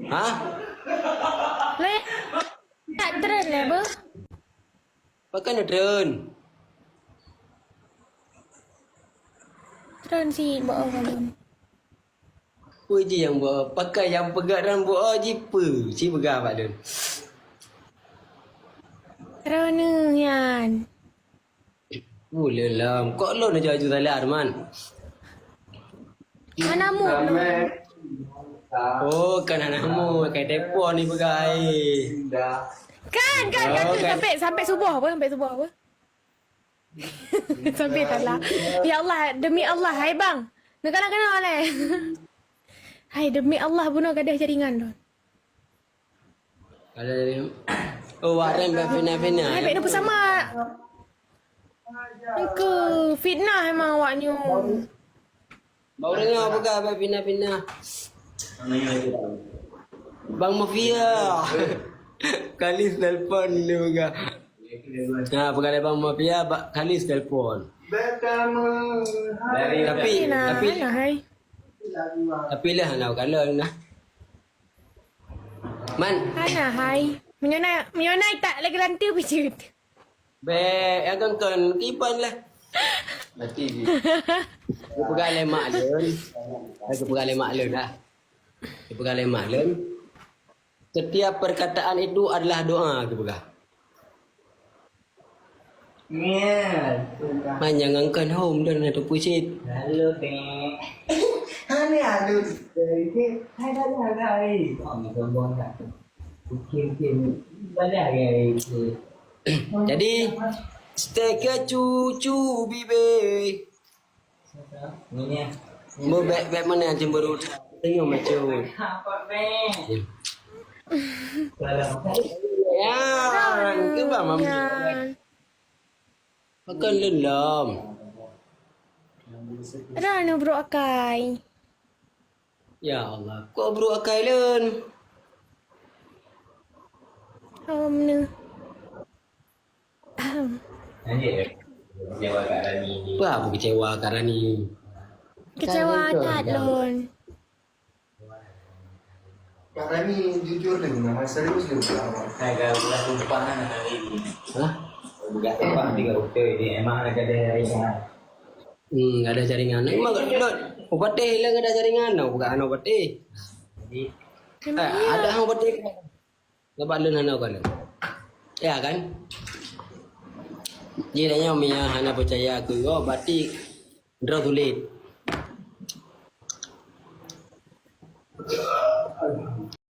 Hah? Le. Tak trend lah ber. Pakai nak drone. Trend si bawa kalon. Apa je yang buat pakai yang pegat rambut je apa? Si pegang Pak Dun. Kerana yan. Boleh lah. Kok lo nak jual salah Arman? Mana mu lo? Oh, kan anak mu pakai telefon ni pegang air. Kan Oh, kan. sampai subuh apa? Sampai subuh apa? Sampai tak lah. Ya Allah, demi Allah, hai bang. Nak kena oleh. Hai, demi Allah bunuh gadah jaringan tu. Kalau oh, warna fitnah-fitnah. Hai, baik bersama. Engkau fitnah emang awaknya. Bau dengar pegang abang fitnah-fitnah. Bang Mafia. Kalis telefon dia pegang. Ha, pegang Bang Mafia, Kalis telefon. Tapi Hai. Tapi lah nak kalau nah. Man, Hana hai. Menyonai tak lagi lantai pijut. be akan kan kipan lah. Mati dia. Aku pegang lemak lun. Aku pegang lemak lun dah. Aku pegang lemak lun. Setiap perkataan itu adalah doa aku pegang. Manjangankan home dan ada pusit. Halo, Nek. Hani halo. Hai dah guys. Oh, ni sombong tak. Mungkin banyak guys. Jadi stay ke cucu bibe. Ni ya. Mau baik mana cemburu tengok macam. Apa Nek? Kalau Ya, ke bang mami. Makan lendam. Rana bro akai. Ya Allah, kau bro akai len. Ni. Anjir. Jawab kat Rani ni. Apa aku kecewa karena ni. Kecewa tak lon. Kak Rani jujur dia memang serius dia berlawan. Hai kau bulan tumpang kan hari ni. Hah? Bukan tumpang 3 hotel ni. Emang ada jaringan. Gak ada jaringan. Emang gak ada. Obat teh lah gak ada jaringan. Bukan anak obat teh. Jadi Ada anak obat teh. Gak balen anak kan? Ya kan? Jadi tanya Mia anak percaya aku. Oh, berarti draw tulis.